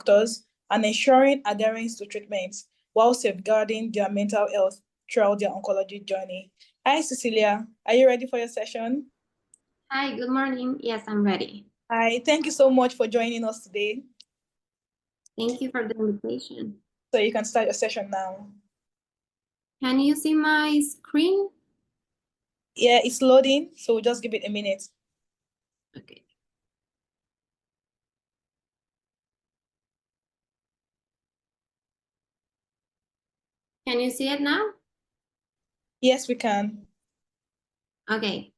factors and ensuring adherence to treatments while safeguarding their mental health throughout their oncology journey. Hi, Cecilia. Are you ready for your session? Hi, good morning. Yes, I'm ready. Hi, thank you so much for joining us today. Thank you for the invitation. So you can start your session now. Can you see my screen? Yeah, it's loading, so just give it a minute. Okay. Can you see it now? Yes, we can. Okay.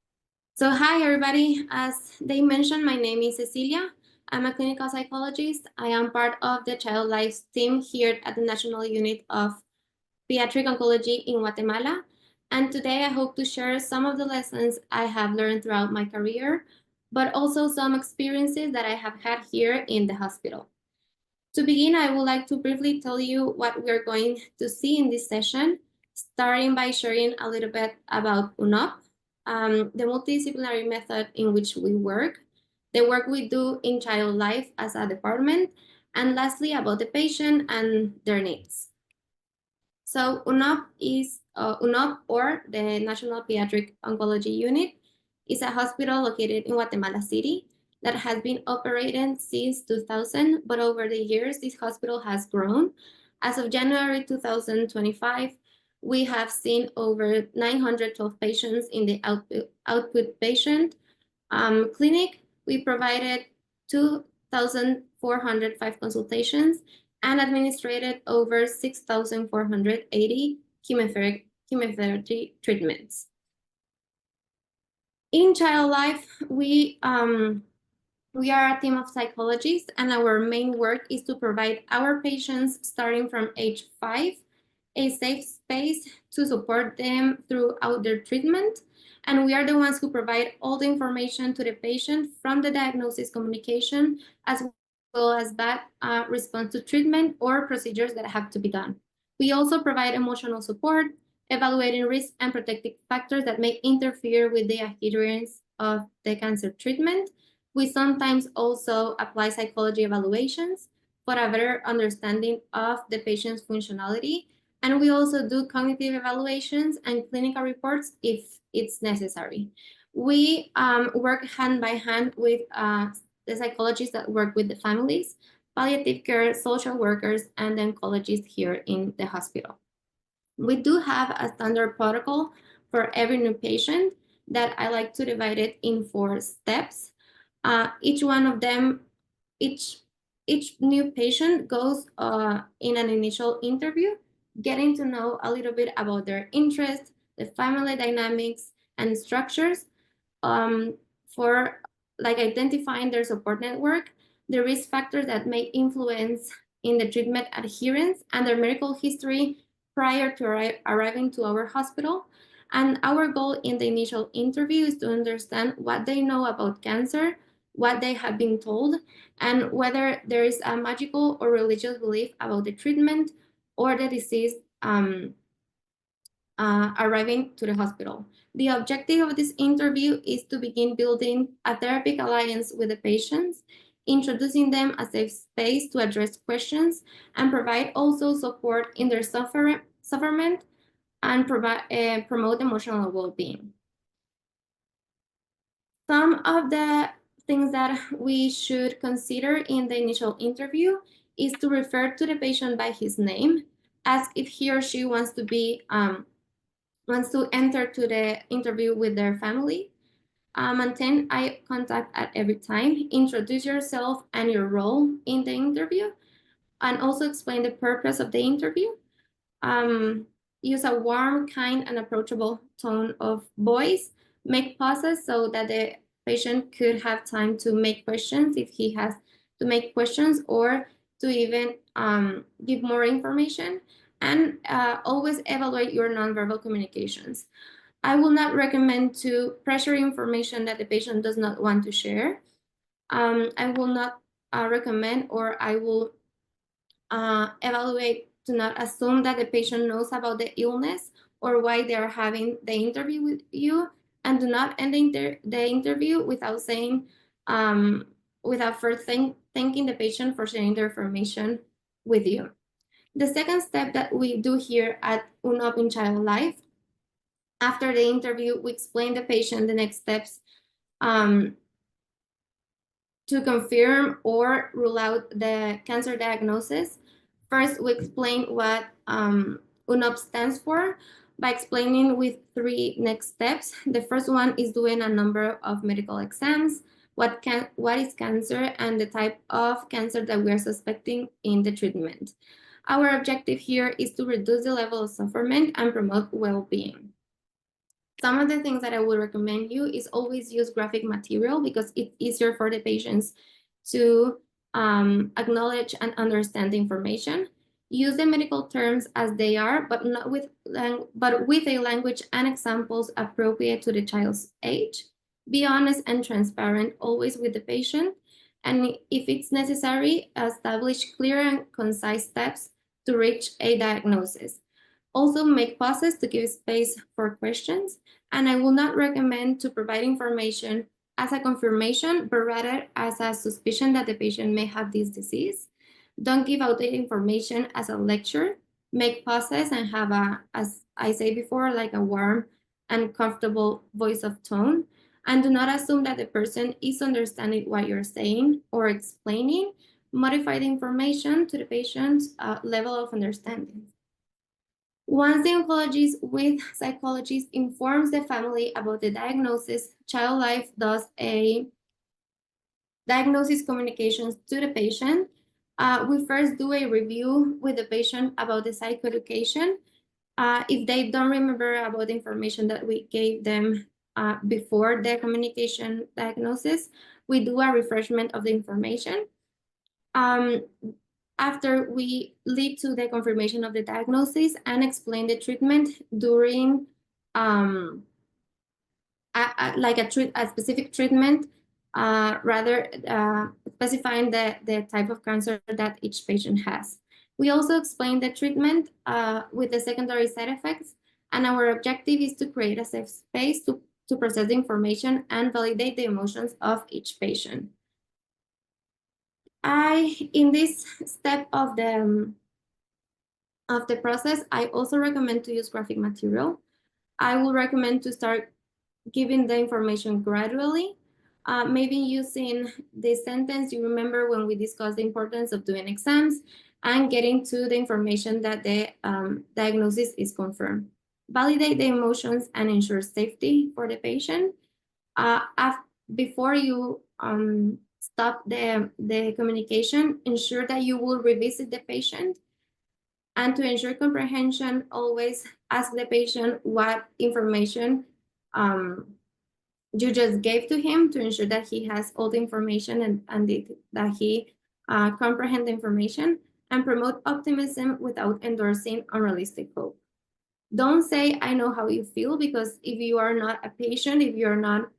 So hi, everybody. As they mentioned, my name is Cecilia. I'm a clinical psychologist. I am part of the Child Life team here at the National Unit of Pediatric Oncology in Guatemala. And today I hope to share some of the lessons I have learned throughout my career, but also some experiences that I have had here in the hospital. To begin, I would like to briefly tell you what we're going to see in this session, starting by sharing a little bit about UNOP, the multidisciplinary method in which we work, the work we do in child life as a department, and lastly, about the patient and their needs. So UNOP is UNOP, or the National Pediatric Oncology Unit, is a hospital located in Guatemala City that has been operating since 2000, but over the years, this hospital has grown. As of January 2025, we have seen over 912 patients in the output patient clinic. We provided 2,405 consultations and administered over 6,480 chemotherapy treatments. In child life, we are a team of psychologists, and our main work is to provide our patients, starting from age 5, a safe space to support them throughout their treatment. And we are the ones who provide all the information to the patient, from the diagnosis communication, as well as that response to treatment or procedures that have to be done. We also provide emotional support, evaluating risks and protective factors that may interfere with the adherence of the cancer treatment. We sometimes also apply psychology evaluations for a better understanding of the patient's functionality. And we also do cognitive evaluations and clinical reports if it's necessary. We work hand by hand with the psychologists that work with the families, palliative care, social workers, and the oncologists here in the hospital. We do have a standard protocol for every new patient that I like to divide it in 4 steps. Each one of them, each new patient goes in an initial interview, getting to know a little bit about their interests, the family dynamics and structures, for like identifying their support network, the risk factors that may influence in the treatment adherence, and their medical history prior to arriving to our hospital. And our goal in the initial interview is to understand what they know about cancer, what they have been told, and whether there is a magical or religious belief about the treatment or the disease arriving to the hospital. The objective of this interview is to begin building a therapeutic alliance with the patients, introducing them a safe space to address questions, and provide also support in their sufferment and promote emotional well-being. Some of the things that we should consider in the initial interview is to refer to the patient by his name, ask if he or she wants to enter to the interview with their family, maintain eye contact at every time, introduce yourself and your role in the interview, and also explain the purpose of the interview. Use a warm, kind, and approachable tone of voice. Make pauses so that the patient could have time to make questions if he has to make questions, or to even give more information. And always evaluate your nonverbal communications. I will not recommend to pressure information that the patient does not want to share. I will not recommend, or I will evaluate to not assume that the patient knows about the illness or why they are having the interview with you, and do not end the interview without saying without first thanking the patient for sharing their information with you. The second step that we do here at UNOP in Child Life, after the interview, we explain the patient the next steps to confirm or rule out the cancer diagnosis. First, we explain what UNOP stands for by explaining with 3 next steps. The first one is doing a number of medical exams, what is cancer, and the type of cancer that we are suspecting in the treatment. Our objective here is to reduce the level of suffering and promote well-being. Some of the things that I would recommend you is always use graphic material because it's easier for the patients to acknowledge and understand the information. Use the medical terms as they are, but with a language and examples appropriate to the child's age. Be honest and transparent always with the patient. And if it's necessary, establish clear and concise steps to reach a diagnosis. Also make pauses to give space for questions. And I will not recommend to provide information as a confirmation, but rather as a suspicion that the patient may have this disease. Don't give out the information as a lecture. Make pauses and have as I say before, like a warm and comfortable voice of tone. And do not assume that the person is understanding what you're saying or explaining. Modify the information to the patient's level of understanding. Once the oncologist with psychologist informs the family about the diagnosis, Child Life does a diagnosis communications to the patient. We first do a review with the patient about the psychoeducation. If they don't remember about the information that we gave them before the communication diagnosis, we do a refreshment of the information. After we lead to the confirmation of the diagnosis and explain the treatment during like a specific treatment, rather specifying the type of cancer that each patient has. We also explain the treatment with the secondary side effects, and our objective is to create a safe space to process the information and validate the emotions of each patient. In this step of the process, I also recommend to use graphic material. I will recommend to start giving the information gradually, maybe using this sentence. You remember when we discussed the importance of doing exams and getting to the information that the diagnosis is confirmed. Validate the emotions and ensure safety for the patient. Before you stop the communication, ensure that you will revisit the patient. And to ensure comprehension, always ask the patient what information you just gave to him to ensure that he has all the information and that he comprehend the information, and promote optimism without endorsing unrealistic hope. Don't say, I know how you feel, because if you are not a patient, if you're not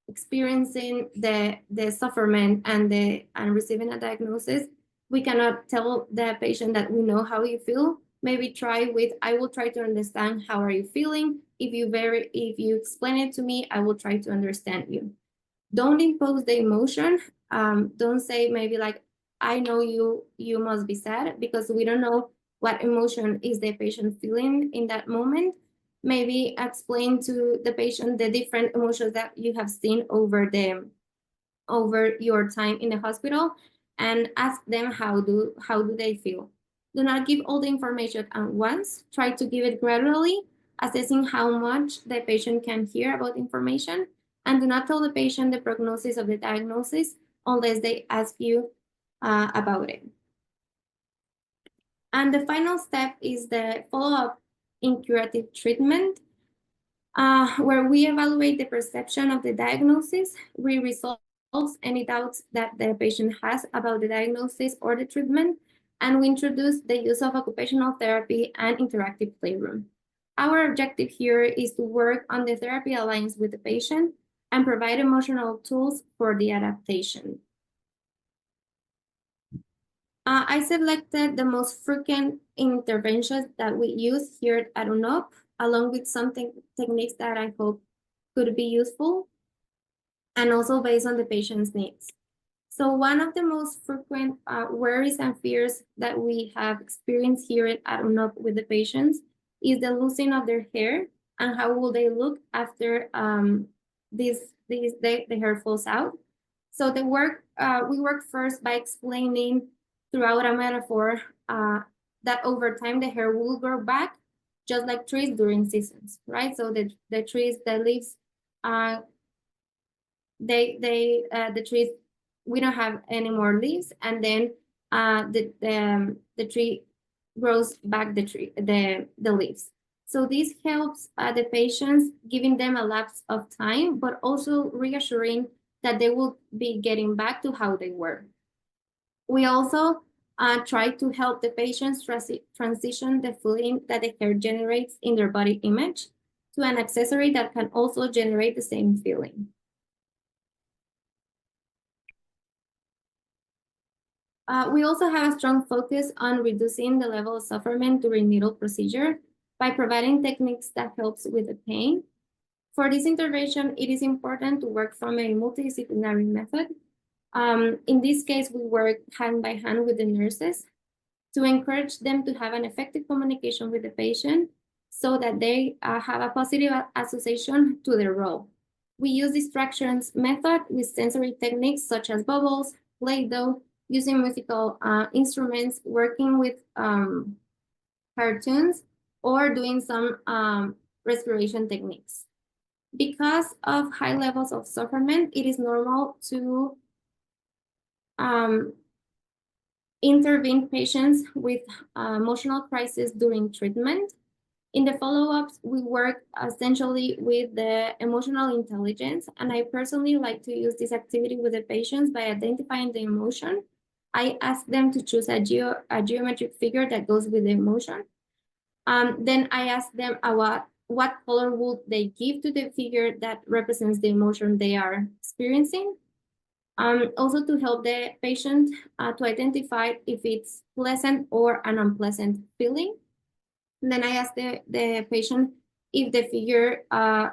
experiencing the suffering and receiving a diagnosis, we cannot tell the patient that we know how you feel. Maybe try with, I will try to understand how are you feeling. If you explain it to me, I will try to understand you. Don't impose the emotion. Don't say maybe like, I know you must be sad, because we don't know what emotion is the patient feeling in that moment. Maybe explain to the patient the different emotions that you have seen over your time in the hospital, and ask them how do they feel. Do not give all the information at once. Try to give it gradually, assessing how much the patient can hear about information, and do not tell the patient the prognosis of the diagnosis unless they ask you about it. And the final step is the follow-up in curative treatment, where we evaluate the perception of the diagnosis. We resolve any doubts that the patient has about the diagnosis or the treatment, and we introduce the use of occupational therapy and interactive playroom. Our objective here is to work on the therapy alliance with the patient and provide emotional tools for the adaptation. I selected the most frequent interventions that we use here at UNOP, along with some techniques that I hope could be useful. and also based on the patient's needs. So one of the most frequent worries and fears that we have experienced here at UNOP with the patients is the losing of their hair and how will they look after the hair falls out. So we work first by explaining throughout a metaphor that over time the hair will grow back, just like trees during seasons, right? So the trees, the leaves, the trees, we don't have any more leaves, and then the tree grows back the leaves. So this helps the patients, giving them a lapse of time, but also reassuring that they will be getting back to how they were. We also try to help the patients transition the feeling that the hair generates in their body image to an accessory that can also generate the same feeling. We also have a strong focus on reducing the level of sufferment during needle procedure by providing techniques that helps with the pain. For this intervention, it is important to work from a multidisciplinary method. In this case, we work hand by hand with the nurses to encourage them to have an effective communication with the patient so that they have a positive association to their role. We use distractions method with sensory techniques such as bubbles, Play-Doh, using musical instruments, working with cartoons, or doing some respiration techniques. Because of high levels of sufferment, it is normal to intervene patients with emotional crisis during treatment. In the follow-ups, we work essentially with the emotional intelligence, and I personally like to use this activity with the patients by identifying the emotion. I ask them to choose a geometric figure that goes with the emotion. Then I ask them what color would they give to the figure that represents the emotion they are experiencing. Also to help the patient to identify if it's pleasant or an unpleasant feeling. And then I ask the patient if the figure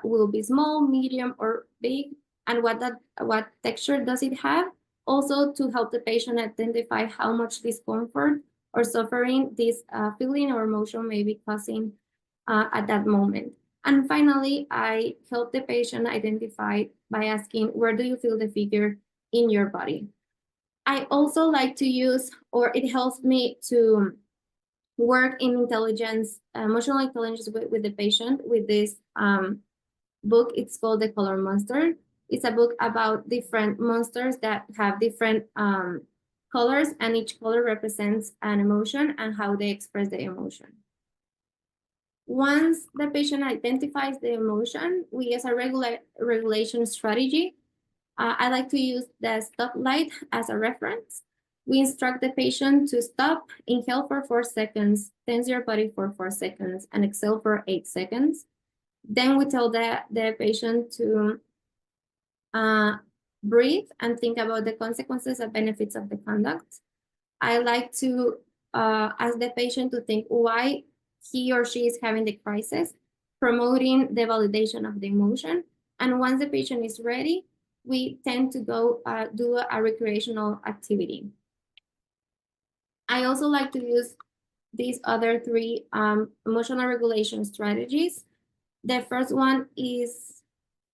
will be small, medium, or big, and what texture does it have. Also to help the patient identify how much discomfort or suffering this feeling or emotion may be causing at that moment. And finally, I help the patient identify by asking, where do you feel the figure in your body? I also like to use, or it helps me to work in intelligence, emotional intelligence with the patient with this book. It's called The Color Monster. It's a book about different monsters that have different colors, and each color represents an emotion and how they express the emotion. Once the patient identifies the emotion, we use a regulation strategy. I like to use the stop light as a reference. We instruct the patient to stop, inhale for 4 seconds, tense your body for 4 seconds, and exhale for 8 seconds. Then we tell the patient to breathe and think about the consequences and benefits of the conduct. I like to ask the patient to think why he or she is having the crisis, promoting the validation of the emotion. And once the patient is ready, we tend to go do a recreational activity. I also like to use these other 3 emotional regulation strategies. The first one is,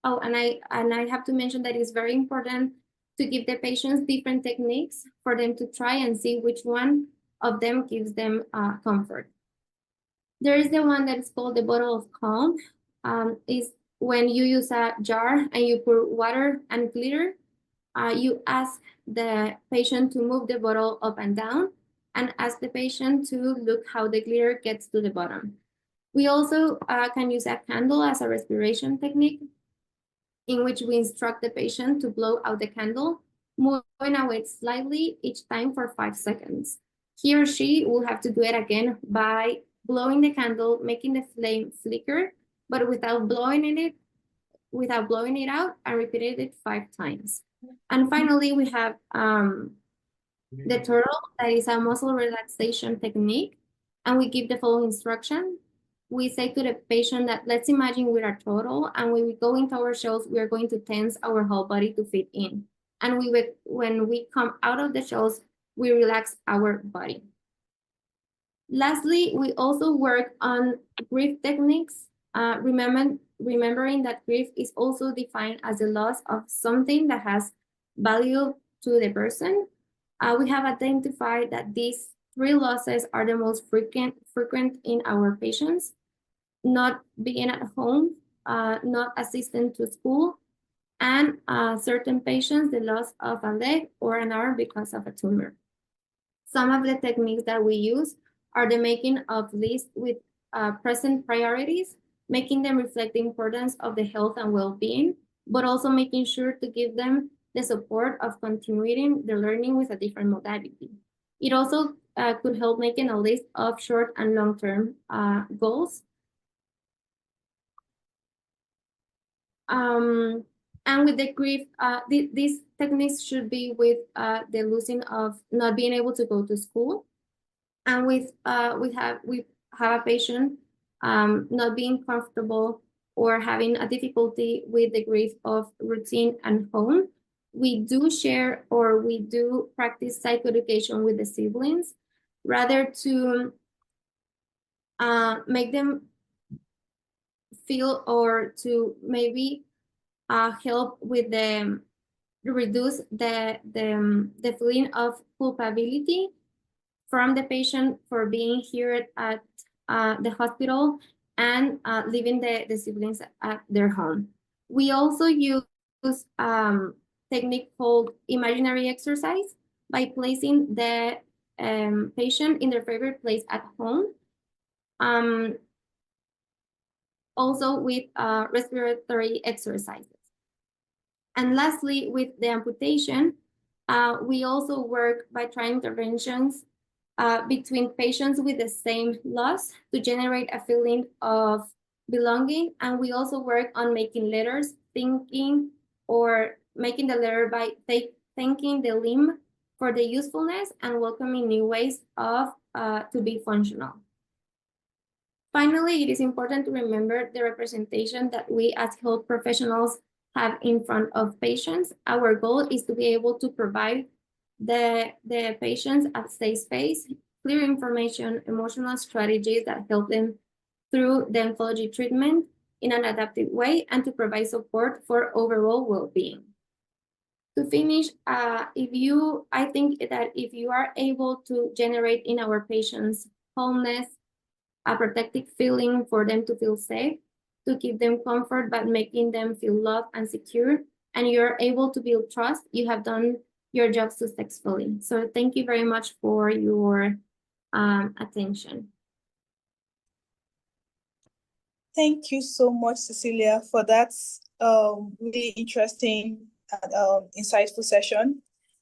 and I have to mention that it's very important to give the patients different techniques for them to try and see which one of them gives them comfort. There is the one that is called the bottle of calm. Is when you use a jar and you pour water and glitter, you ask the patient to move the bottle up and down and ask the patient to look how the glitter gets to the bottom. We also can use a candle as a respiration technique, in which we instruct the patient to blow out the candle, moving away slightly each time for 5 seconds. He or she will have to do it again by blowing the candle, making the flame flicker, but without blowing it out, and repeated it 5 times. And finally, we have the turtle, that is a muscle relaxation technique, and we give the following instruction. we say to the patient that let's imagine we're a turtle, and when we go into our shells, we are going to tense our whole body to fit in. And when we come out of the shells, we relax our body. Lastly, we also work on grief techniques, remembering that grief is also defined as the loss of something that has value to the person. We have identified that these 3 losses are the most frequent in our patients: not being at home, not assisting to school, and certain patients, the loss of a leg or an arm because of a tumor. Some of the techniques that we use are the making of lists with present priorities, making them reflect the importance of the health and well-being, but also making sure to give them the support of continuing the learning with a different modality. It also could help making a list of short and long-term goals. And with the grief, these techniques should be with the losing of not being able to go to school, and with we have a patient not being comfortable or having a difficulty with the grief of routine and home. We do share or we do practice psychoeducation with the siblings, rather to make them feel or to maybe help with the reduce the feeling of culpability from the patient for being here at the hospital and leaving the siblings at their home. We also use technique called imaginary exercise by placing the patient in their favorite place at home. Also with respiratory exercises. And lastly, with the amputation, we also work by trying interventions between patients with the same loss to generate a feeling of belonging. And we also work on making letters, thinking or making the letter by thanking the limb for the usefulness and welcoming new ways of to be functional. Finally, it is important to remember the representation that we as health professionals have in front of patients. Our goal is to be able to provide the patients a safe space, clear information, emotional strategies that help them through the oncology treatment in an adaptive way, and to provide support for overall well-being. To finish, I think that if you are able to generate in our patients wholeness, a protective feeling for them to feel safe, to give them comfort, but making them feel loved and secure, and you're able to build trust, you have done your job successfully. So thank you very much for your attention. Thank you so much, Cecilia, for that really interesting and insightful session.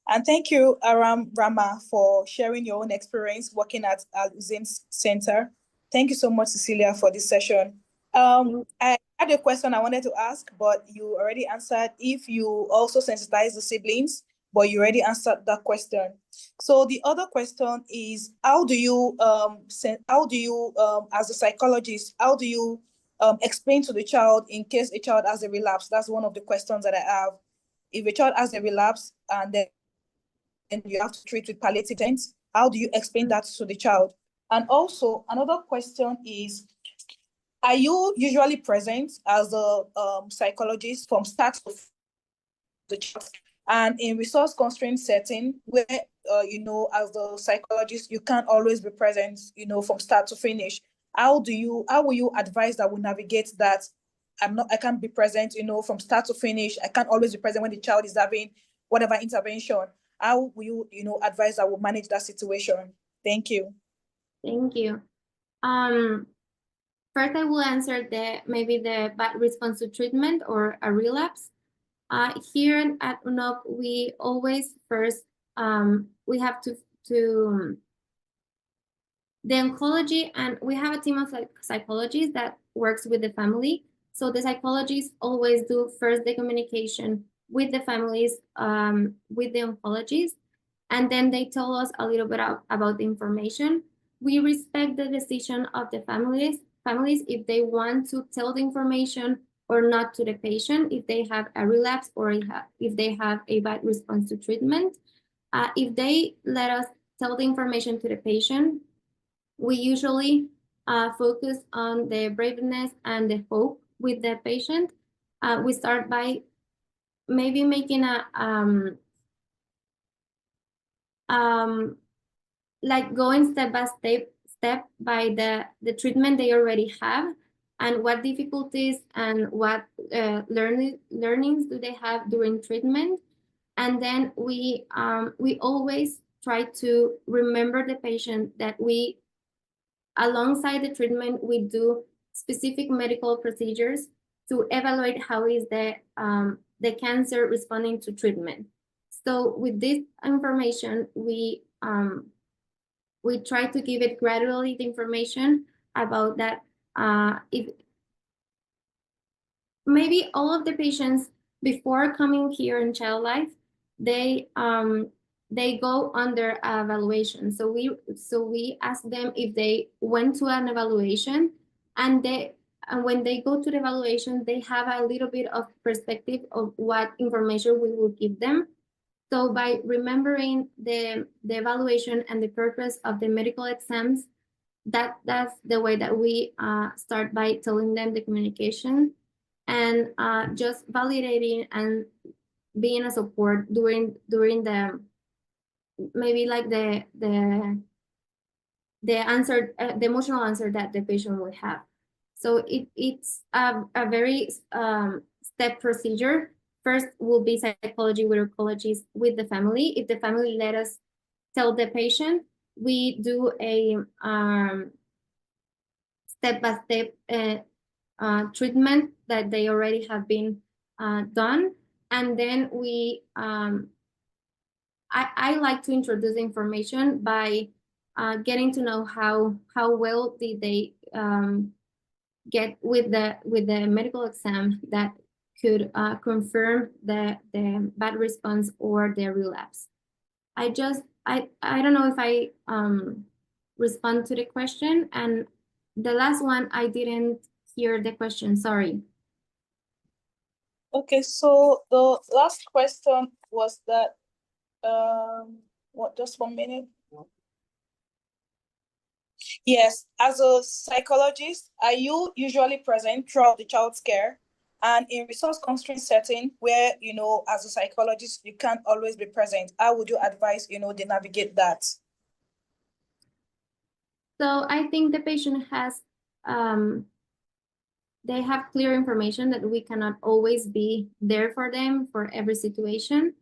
And thank you, Rama, for sharing your own experience working at Al-Uzaim Center. Thank you so much, Cecilia, for this session. I had a question I wanted to ask, but you already answered. If you also sensitize the siblings, but you already answered that question. So the other question is, how do you, as a psychologist, how do you explain to the child in case a child has a relapse? That's one of the questions that I have. If a child has a relapse and then you have to treat with palliative treatment, how do you explain that to the child? And also another question is, are you usually present as a psychologist from start to the child? And in resource constraint setting, where as the psychologist, you can't always be present, from start to finish. How will you advise that we navigate that? I can't be present, from start to finish. I can't always be present when the child is having whatever intervention. How will you, advise that we manage that situation? Thank you. Thank you. First, I will answer maybe the bad response to treatment or a relapse. Here at UNOP, we always first, we have to the oncology, and we have a team of psychologists that works with the family. So the psychologists always do first the communication with the families, with the oncologists, and then they tell us a little bit about the information. We respect the decision of the families, families if they want to tell the information or not to the patient, if they have a relapse or if they have a bad response to treatment. If they let us tell the information to the patient, we usually focus on the braveness and the hope with the patient. We start by maybe making a like going step by step by the treatment they already have, and what difficulties and what learnings do they have during treatment. And then we always try to remember the patient that we, alongside the treatment, we do specific medical procedures to evaluate how is the cancer responding to treatment. So with this information, we try to give it gradually the information about that. If maybe all of the patients before coming here in Child Life, they go under evaluation. So we ask them if they went to an evaluation, and when they go to the evaluation, they have a little bit of perspective of what information we will give them. So by remembering the evaluation and the purpose of the medical exams, that's the way that we start by telling them the communication, and just validating and being a support during the maybe like the answer, the emotional answer that the patient will have. So it's a very step procedure. First will be psychology with oncologists with the family. If the family let us tell the patient, we do a step-by-step treatment that they already have been done. And then we, I like to introduce information by getting to know how well did they get with the medical exam that could confirm the bad response or the relapse. I don't know if I respond to the question, and the last one I didn't hear the question, sorry. Okay, so the last question was that just 1 minute. Yes, as a psychologist, are you usually present throughout the child's care? And in resource constraint setting where, as a psychologist, you can't always be present, how would you advise, they navigate that? So I think the patient has, they have clear information that we cannot always be there for them for every situation.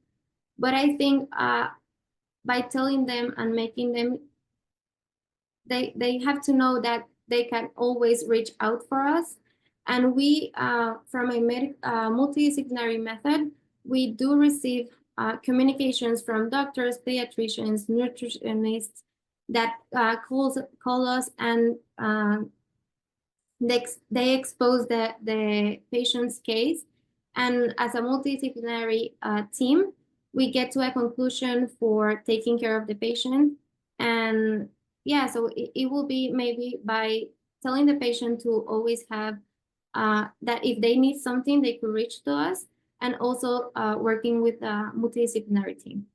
But I think by telling them and making them, they have to know that they can always reach out for us. And we, from a multidisciplinary method, we do receive communications from doctors, pediatricians, nutritionists that call us, and they expose the patient's case. And as a multidisciplinary team, we get to a conclusion for taking care of the patient. And yeah, so it will be maybe by telling the patient to always have that if they need something, they could reach to us, and also working with a multidisciplinary team.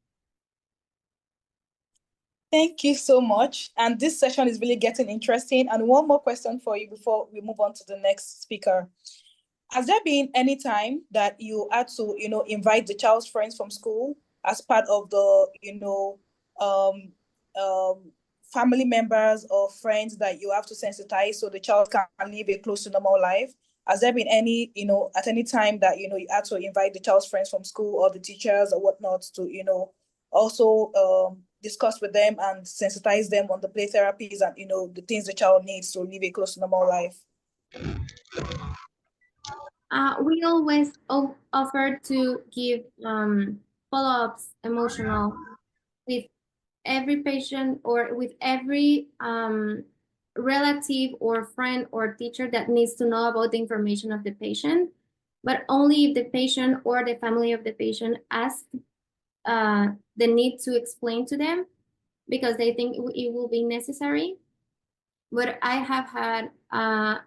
Thank you so much. And this session is really getting interesting. And one more question for you before we move on to the next speaker. Has there been any time that you had to, invite the child's friends from school as part of the, family members or friends that you have to sensitize so the child can live a close to normal life? Has there been any, at any time that, you had to invite the child's friends from school or the teachers or whatnot to, also discuss with them and sensitize them on the play therapies and, the things the child needs to live a close to normal life? We always offer to give follow-ups, emotional, with every patient or with every relative or friend or teacher that needs to know about the information of the patient, but only if the patient or the family of the patient asks the need to explain to them because they think it will be necessary. But I have had I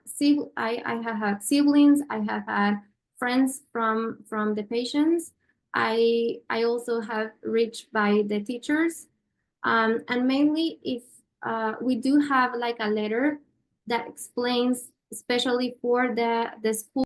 have had siblings. I have had friends from the patients. I also have reached by the teachers, and mainly if we do have like a letter that explains, especially for the school